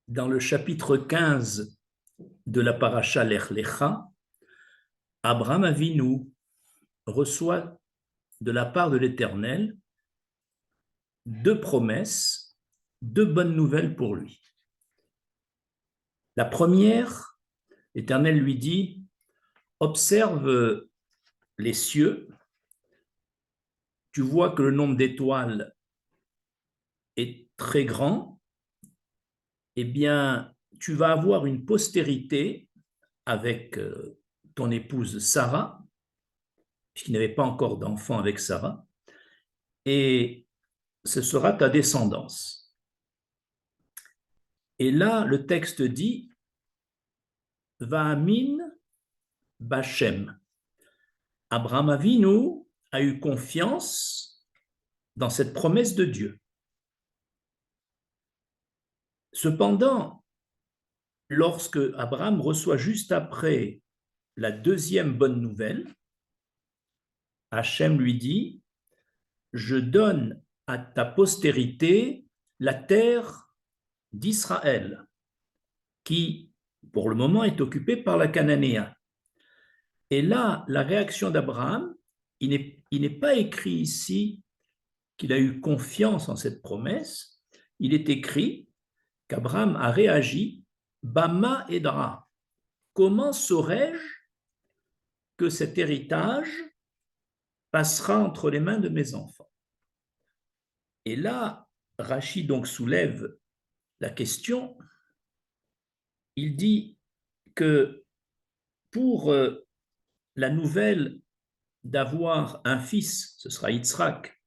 Dans le chapitre 15 de la paracha Lech Lecha, Abraham Avinu reçoit de la part de l'Éternel deux promesses, deux bonnes nouvelles pour lui. La première, l'Éternel lui dit, observe les cieux, tu vois que le nombre d'étoiles est très grand, eh bien, tu vas avoir une postérité avec ton épouse Sarah, puisqu'il n'avait pas encore d'enfant avec Sarah, et ce sera ta descendance. Et là, le texte dit, Va'amin Bachem. Abraham Avinu a eu confiance dans cette promesse de Dieu. Cependant, lorsque Abraham reçoit juste après la deuxième bonne nouvelle, Hachem lui dit, je donne à ta postérité la terre d'Israël, qui, pour le moment, est occupée par la Cananéen. Et là, la réaction d'Abraham, il n'est pas écrit ici qu'il a eu confiance en cette promesse, il est écrit qu'Abraham a réagi, Bama Edra. Comment saurais-je que cet héritage passera entre les mains de mes enfants? Et là, Rachi donc soulève la question, il dit que pour la nouvelle d'avoir un fils, ce sera Yitzhak,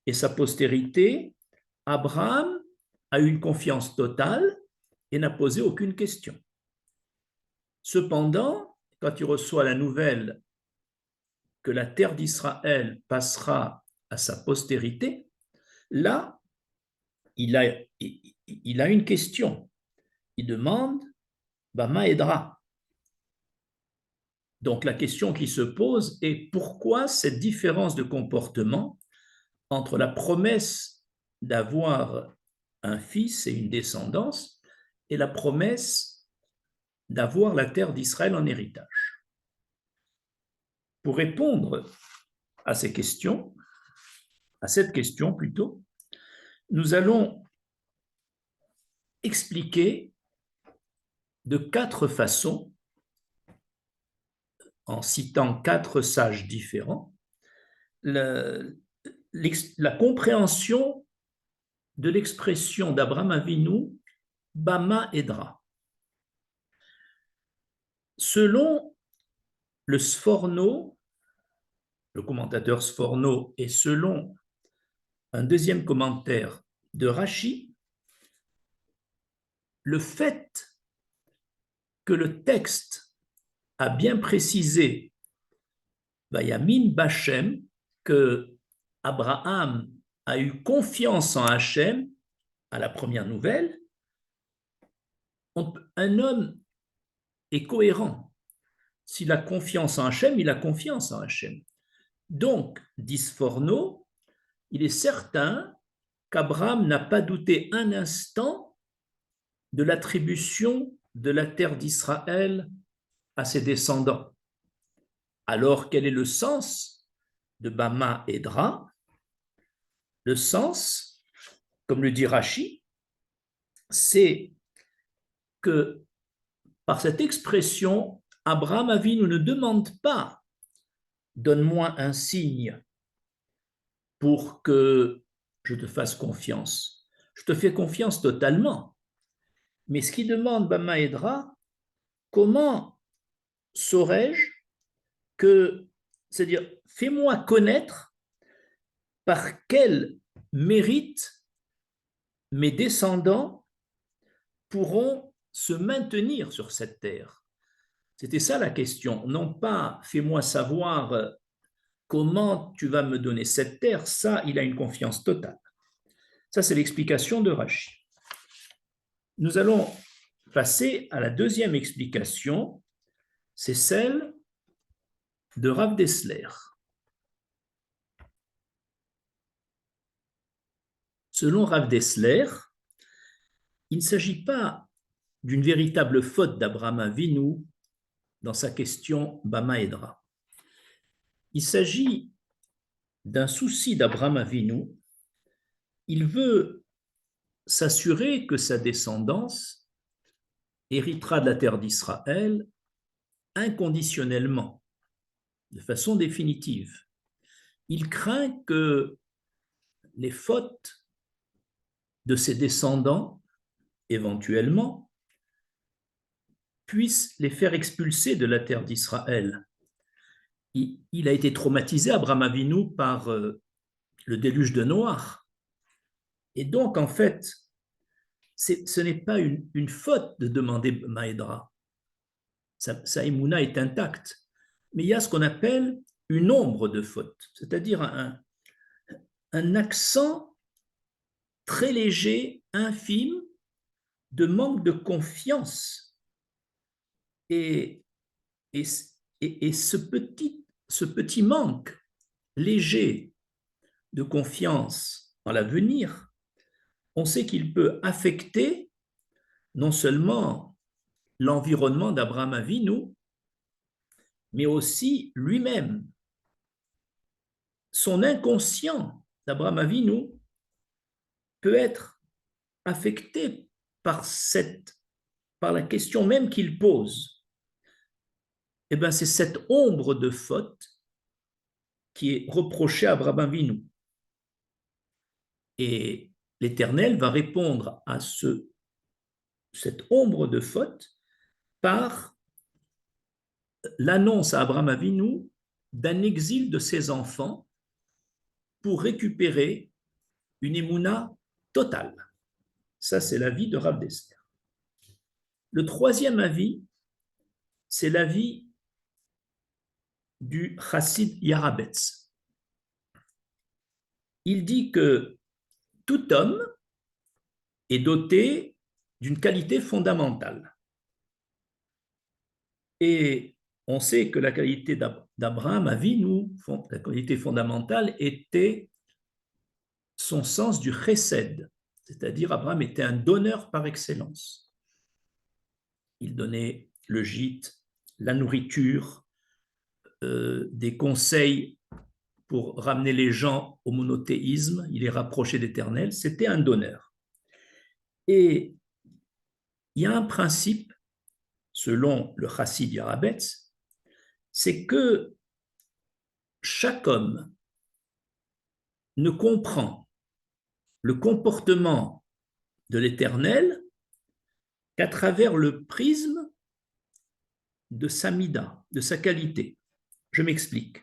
et sa postérité, Abraham a eu une confiance totale et n'a posé aucune question. Cependant, quand il reçoit la nouvelle que la terre d'Israël passera à sa postérité, là, il a une question. Il demande, Bama Edra. Donc la question qui se pose est pourquoi cette différence de comportement entre la promesse d'avoir un fils et une descendance et la promesse d'avoir la terre d'Israël en héritage. Pour répondre à ces questions, à cette question plutôt, nous allons expliquer de 4 façons, en citant 4 sages différents, la compréhension de l'expression d'Abraham Avinu, Bama Edra. Selon le Sforno, le commentateur Sforno, et selon un deuxième commentaire de Rachi, le fait que le texte a bien précisé Vayamin Bachem, que Abraham a eu confiance en Hachem à la première nouvelle, un homme est cohérent. S'il a confiance en Hachem, il a confiance en Hachem. Donc, dit Sforno, il est certain qu'Abraham n'a pas douté un instant de l'attribution de la terre d'Israël à ses descendants. Alors, quel est le sens de Bama Edra? Le sens, comme le dit Rachi, c'est que par cette expression, Abraham Avinu ne demande pas « donne-moi un signe pour que je te fasse confiance ». Je te fais confiance totalement. Mais ce qu'il demande Bama Edra, comment saurais-je que, c'est-à-dire, fais-moi connaître par quel mérite mes descendants pourront se maintenir sur cette terre. C'était ça la question, non pas fais-moi savoir comment tu vas me donner cette terre, ça, il a une confiance totale. Ça, c'est l'explication de Rachi. Nous allons passer à la deuxième explication, c'est celle de Rav Dessler. Selon Rav Dessler, il ne s'agit pas d'une véritable faute d'Abraham Avinu dans sa question Bama Edra. Il s'agit d'un souci d'Abraham Avinu. Il veut s'assurer que sa descendance héritera de la terre d'Israël inconditionnellement, de façon définitive. Il craint que les fautes de ses descendants, éventuellement, puissent les faire expulser de la terre d'Israël. Il a été traumatisé, Abraham Avinu, par le déluge de Noach. Et donc, en fait, ce n'est pas une faute de demander Maïdra. Sa émouna est intacte. Mais il y a ce qu'on appelle une ombre de faute, c'est-à-dire un accent très léger, infime, de manque de confiance. Et ce petit manque léger de confiance en l'avenir, on sait qu'il peut affecter non seulement l'environnement d'Abraham Avinu, mais aussi lui-même. Son inconscient d'Abraham Avinu peut être affecté par la question même qu'il pose. Eh bien, c'est cette ombre de faute qui est reprochée à Abraham Avinu. Et l'Éternel va répondre à cette ombre de faute par l'annonce à Abraham Avinu d'un exil de ses enfants pour récupérer une émouna totale. Ça, c'est l'avis de Rav Dessler. Le troisième avis, c'est l'avis du Chassid Yarabetz. Il dit que tout homme est doté d'une qualité fondamentale. Et on sait que la qualité d'Abraham Avinu, la qualité fondamentale, était son sens du chesed, c'est-à-dire Abraham était un donneur par excellence. Il donnait le gîte, la nourriture, des conseils pour ramener les gens au monothéisme, il les rapprochait d'Éternel, c'était un donneur. Et il y a un principe, selon le Chassid Yarabetz, c'est que chaque homme ne comprend le comportement de l'Éternel qu'à travers le prisme de sa mida, de sa qualité. Je m'explique.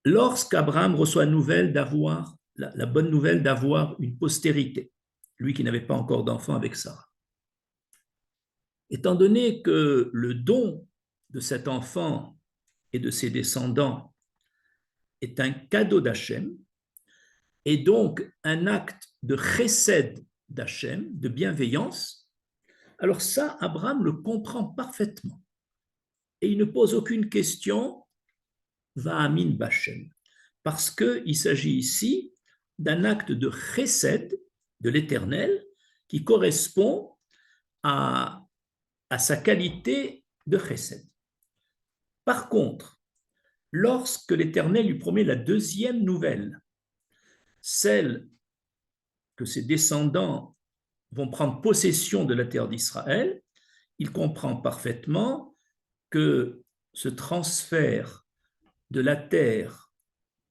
Lorsqu'Abraham reçoit la bonne nouvelle d'avoir une postérité, lui qui n'avait pas encore d'enfant avec Sarah, étant donné que le don de cet enfant et de ses descendants est un cadeau d'Hachem, et donc un acte de chesed d'Hachem, de bienveillance, alors ça, Abraham le comprend parfaitement. Et il ne pose aucune question, va'amin b'Hachem, parce qu'il s'agit ici d'un acte de chesed de l'Éternel qui correspond à sa qualité de chesed. Par contre, lorsque l'Éternel lui promet la deuxième nouvelle, celle que ses descendants vont prendre possession de la terre d'Israël, il comprend parfaitement que ce transfert de la terre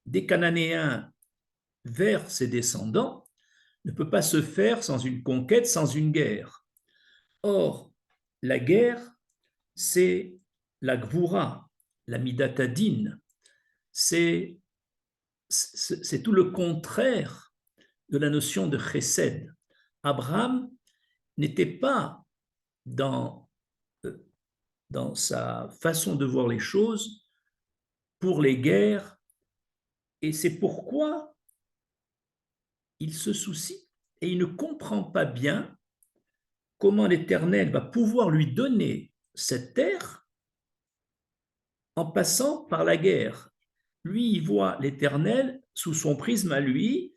des Cananéens vers ses descendants ne peut pas se faire sans une conquête, sans une guerre. Or, la guerre, c'est la gvoura, la midatadin, c'est tout le contraire de la notion de chesed. Abraham n'était pas dans sa façon de voir les choses pour les guerres, et c'est pourquoi il se soucie et il ne comprend pas bien comment l'Éternel va pouvoir lui donner cette terre en passant par la guerre. Lui, il voit l'Éternel sous son prisme à lui.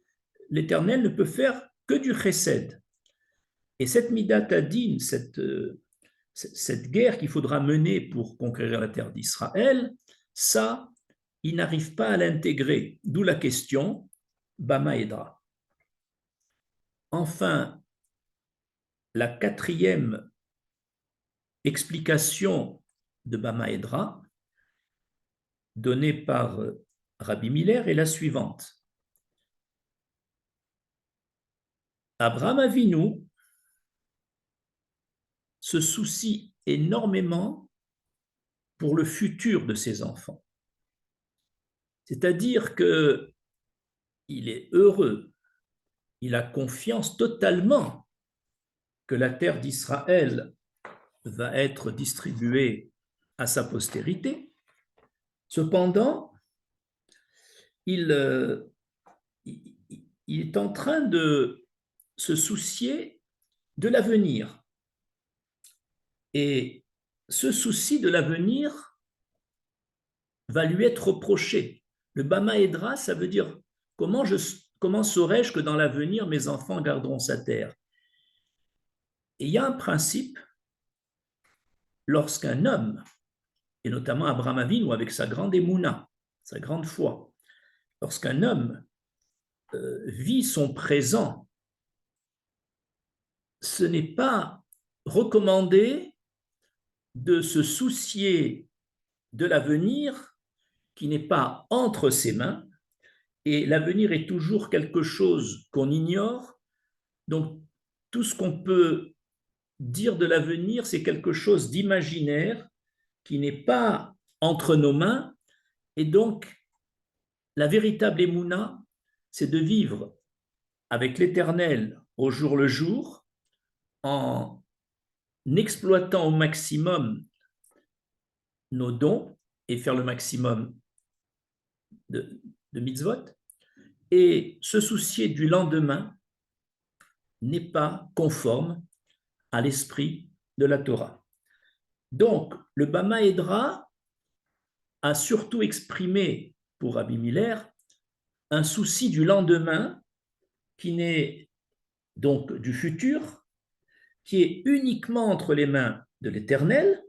L'Éternel ne peut faire que du chesed. Et cette Midat Adin, cette guerre qu'il faudra mener pour conquérir la terre d'Israël, ça, il n'arrive pas à l'intégrer. D'où la question, Bama Edra. Enfin, la quatrième explication de Bama Edra, donnée par Rabbi Miller, est la suivante. Abraham Avinu se soucie énormément pour le futur de ses enfants. C'est-à-dire qu'il est heureux, il a confiance totalement que la terre d'Israël va être distribuée à sa postérité. Cependant, il est en train de se soucier de l'avenir. Et ce souci de l'avenir va lui être reproché. Le Bama Edra, ça veut dire comment saurais-je que dans l'avenir, mes enfants garderont sa terre? Et il y a un principe, lorsqu'un homme, et notamment Abraham Avinu avec sa grande émouna, sa grande foi, lorsqu'un homme vit son présent, ce n'est pas recommandé de se soucier de l'avenir qui n'est pas entre ses mains, et l'avenir est toujours quelque chose qu'on ignore. Donc, tout ce qu'on peut dire de l'avenir, c'est quelque chose d'imaginaire qui n'est pas entre nos mains. Et donc, la véritable émouna, c'est de vivre avec l'Éternel au jour le jour, en exploitant au maximum nos dons et faire le maximum de mitzvot. Et se soucier du lendemain n'est pas conforme à l'esprit de la Torah. Donc, le Bama Edra a surtout exprimé, pour Rabbi Miller, un souci du lendemain qui n'est donc du futur, qui est uniquement entre les mains de l'Éternel.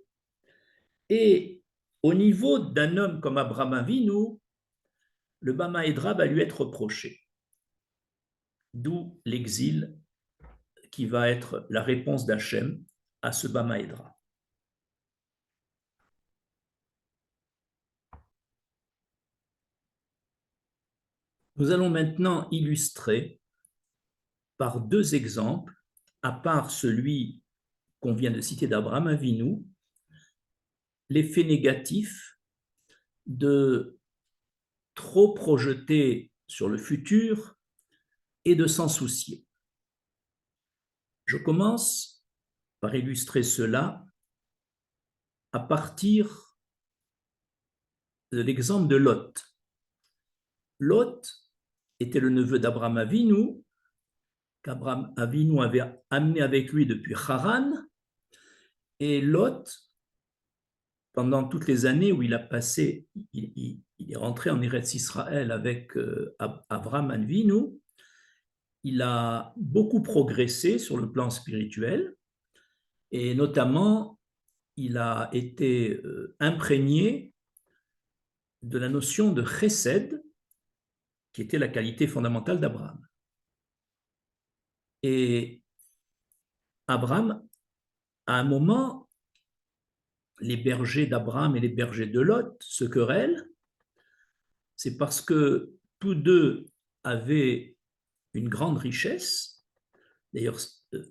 Et au niveau d'un homme comme Abraham Avinu, le Bama Edra va lui être reproché. D'où l'exil qui va être la réponse d'Hachem à ce Bama Edra. Nous allons maintenant illustrer par deux exemples, à part celui qu'on vient de citer d'Abraham Avinu, l'effet négatif de trop projeter sur le futur et de s'en soucier. Je commence par illustrer cela à partir de l'exemple de Lot. Lot était le neveu d'Abraham Avinu, qu'Abraham Avinu avait amené avec lui depuis Haran, et Lot, pendant toutes les années où il a passé, il est rentré en Eretz Israël avec Abraham Avinu, il a beaucoup progressé sur le plan spirituel, et notamment, il a été imprégné de la notion de chesed, qui était la qualité fondamentale d'Abraham. Et Abraham, à un moment, les bergers d'Abraham et les bergers de Lot se querellent, c'est parce que tous deux avaient une grande richesse, d'ailleurs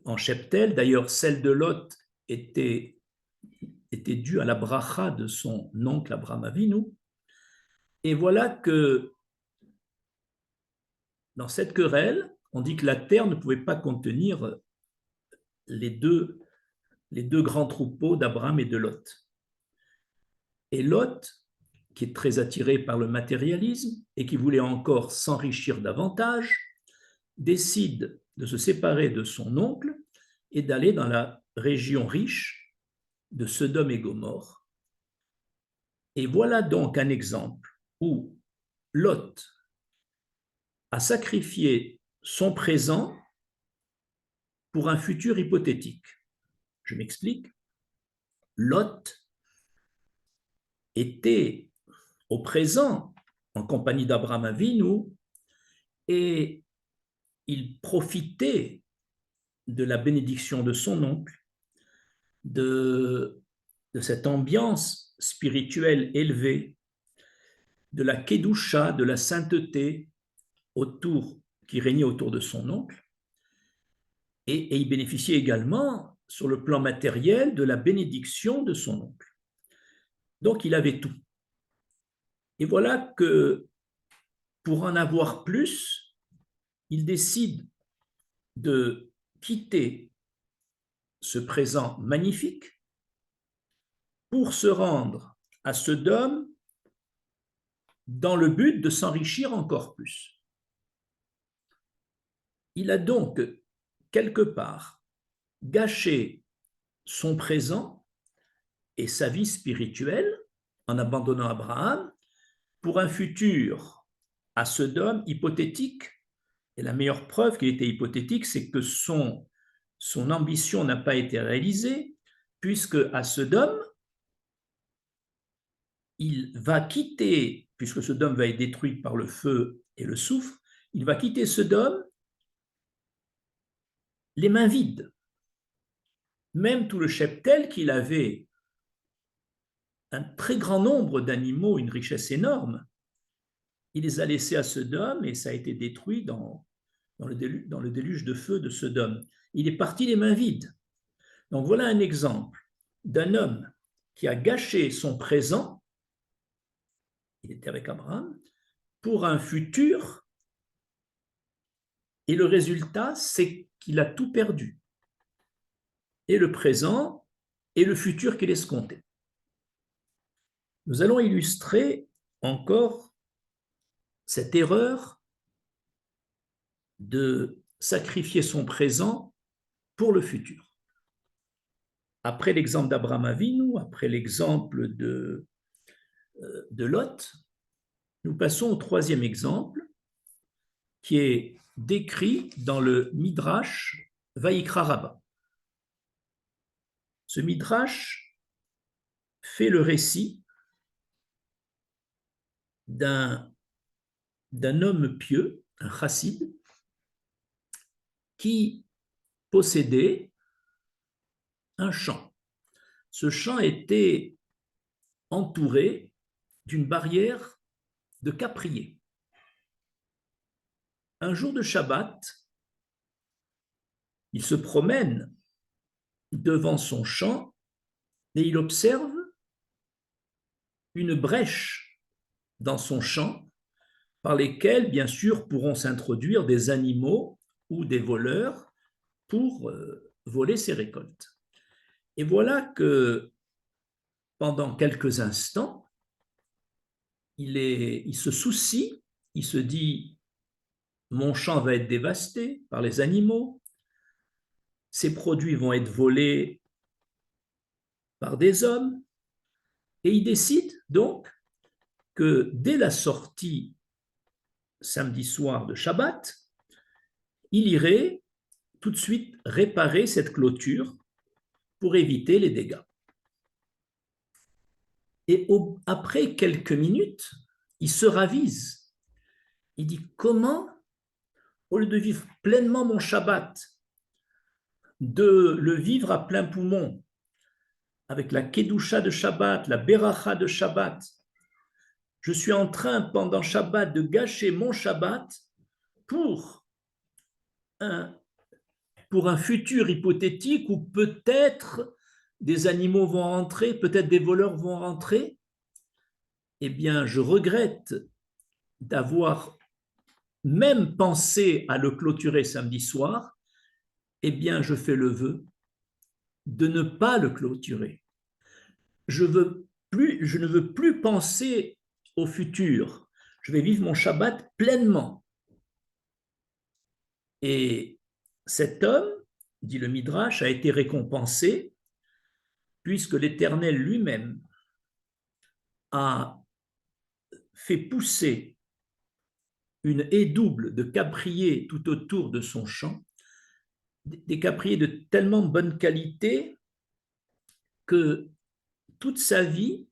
en cheptel, d'ailleurs celle de Lot était due à la bracha de son oncle Abraham Avinu. Et voilà que dans cette querelle, on dit que la terre ne pouvait pas contenir les deux grands troupeaux d'Abraham et de Lot. Et Lot, qui est très attiré par le matérialisme et qui voulait encore s'enrichir davantage, décide de se séparer de son oncle et d'aller dans la région riche de Sodome et Gomorrhe. Et voilà donc un exemple où Lot a sacrifié son présent pour un futur hypothétique. Je m'explique. Lot était au présent en compagnie d'Abraham Avinu et il profitait de la bénédiction de son oncle, de cette ambiance spirituelle élevée, de la kedusha, de la sainteté qui régnait autour de son oncle, et il bénéficiait également, sur le plan matériel, de la bénédiction de son oncle. Donc il avait tout. Et voilà que, pour en avoir plus, il décide de quitter ce présent magnifique pour se rendre à Sodome dans le but de s'enrichir encore plus. Il a donc, quelque part, gâché son présent et sa vie spirituelle en abandonnant Abraham pour un futur à Sodome hypothétique. Et la meilleure preuve qu'il était hypothétique, c'est que son ambition n'a pas été réalisée, puisque à Sodome, il va quitter, puisque Sodome va être détruite par le feu et le soufre, il va quitter Sodome les mains vides. Même tout le cheptel qu'il avait, un très grand nombre d'animaux, une richesse énorme, il les a laissés à Sodome et ça a été détruit dans le déluge de feu de Sodome. Il est parti les mains vides. Donc voilà un exemple d'un homme qui a gâché son présent, il était avec Abraham, pour un futur, et le résultat, c'est qu'il a tout perdu. Et le présent et le futur qu'il escomptait. Nous allons illustrer encore cette erreur de sacrifier son présent pour le futur. Après l'exemple d'Abraham Avinu, après l'exemple de Lot, nous passons au troisième exemple qui est décrit dans le Midrash Vaïkra Rabba. Ce Midrash fait le récit d'un homme pieux, un chassid, qui possédait un champ. Ce champ était entouré d'une barrière de capriers. Un jour de Shabbat, il se promène devant son champ et il observe une brèche dans son champ par lesquelles, bien sûr, pourront s'introduire des animaux ou des voleurs pour voler ses récoltes. Et voilà que pendant quelques instants, il se soucie, il se dit, mon champ va être dévasté par les animaux, ces produits vont être volés par des hommes, et il décide donc que dès la sortie samedi soir de Shabbat, il irait tout de suite réparer cette clôture pour éviter les dégâts. Et après quelques minutes, il se ravise. Il dit, comment, au lieu de vivre pleinement mon Shabbat, de le vivre à plein poumon, avec la Kedusha de Shabbat, la Beracha de Shabbat, je suis en train pendant Shabbat de gâcher mon Shabbat pour un futur hypothétique où peut-être des animaux vont rentrer, peut-être des voleurs vont rentrer. Eh bien, je regrette d'avoir même pensé à le clôturer samedi soir. Eh bien, je fais le vœu de ne pas le clôturer. Je ne veux plus penser au futur. Je vais vivre mon Shabbat pleinement. Et cet homme, dit le Midrash, a été récompensé puisque l'Éternel lui-même a fait pousser une haie double de cabriers tout autour de son champ des capriers de tellement bonne qualité que toute sa vie,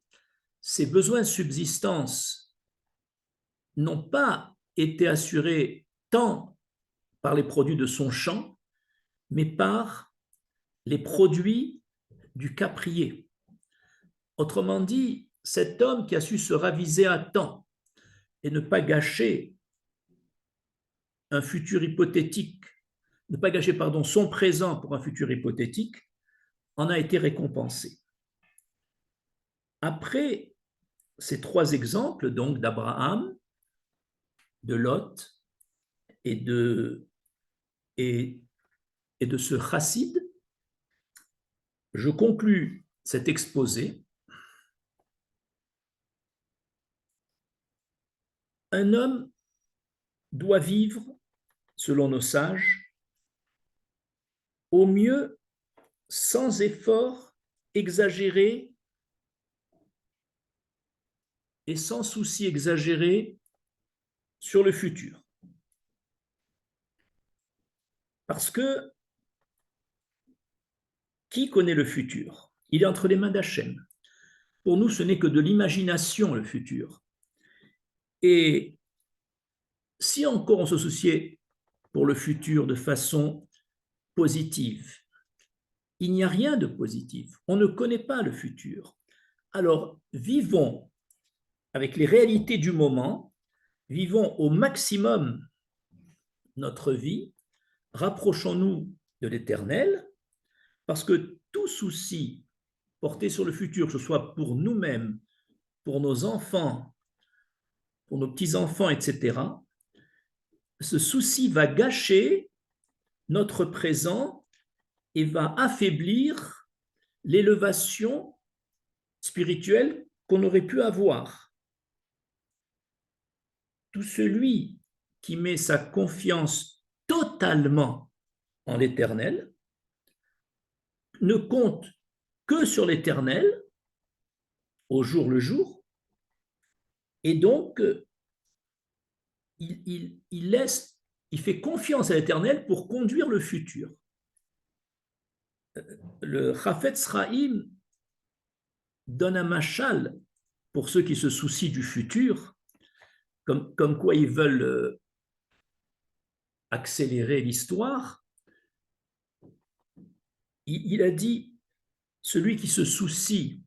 ses besoins de subsistance n'ont pas été assurés tant par les produits de son champ, mais par les produits du caprier. Autrement dit, cet homme qui a su se raviser à temps et ne pas gâcher un futur hypothétique, ne pas gâcher, pardon, son présent pour un futur hypothétique, en a été récompensé. Après ces trois exemples, donc d'Abraham, de Lot et et de ce chassid, je conclus cet exposé. Un homme doit vivre, selon nos sages, au mieux sans effort exagéré et sans souci exagéré sur le futur. Parce que qui connaît le futur? Il est entre les mains d'Hachem. Pour nous, ce n'est que de l'imagination, le futur. Et si encore on se souciait pour le futur de façon positive, il n'y a rien de positif. On ne connaît pas le futur. Alors, vivons avec les réalités du moment, vivons au maximum notre vie, rapprochons-nous de l'Éternel, parce que tout souci porté sur le futur, que ce soit pour nous-mêmes, pour nos enfants, pour nos petits-enfants, etc., ce souci va gâcher notre présent et va affaiblir l'élévation spirituelle qu'on aurait pu avoir. Tout celui qui met sa confiance totalement en l'Éternel ne compte que sur l'Éternel au jour le jour, et donc il fait confiance à l'Éternel pour conduire le futur. Le Chafetz Chaim donne un machal pour ceux qui se soucient du futur, comme quoi ils veulent accélérer l'histoire. Il a dit, celui qui se soucie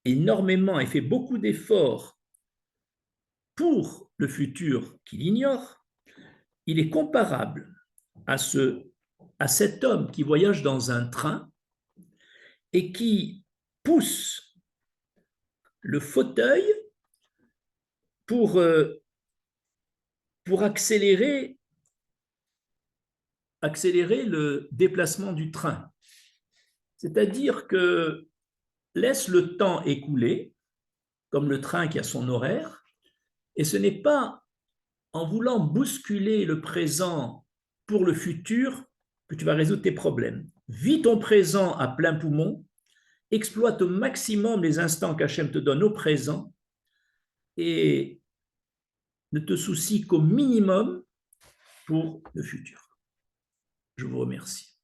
énormément et fait beaucoup d'efforts pour le futur qu'il ignore, il est comparable à cet homme qui voyage dans un train et qui pousse le fauteuil pour accélérer le déplacement du train. C'est-à-dire que laisse le temps écouler, comme le train qui a son horaire, et ce n'est pas en voulant bousculer le présent pour le futur que tu vas résoudre tes problèmes. Vis ton présent à plein poumon, exploite au maximum les instants qu'Hachem te donne au présent et ne te soucie qu'au minimum pour le futur. Je vous remercie.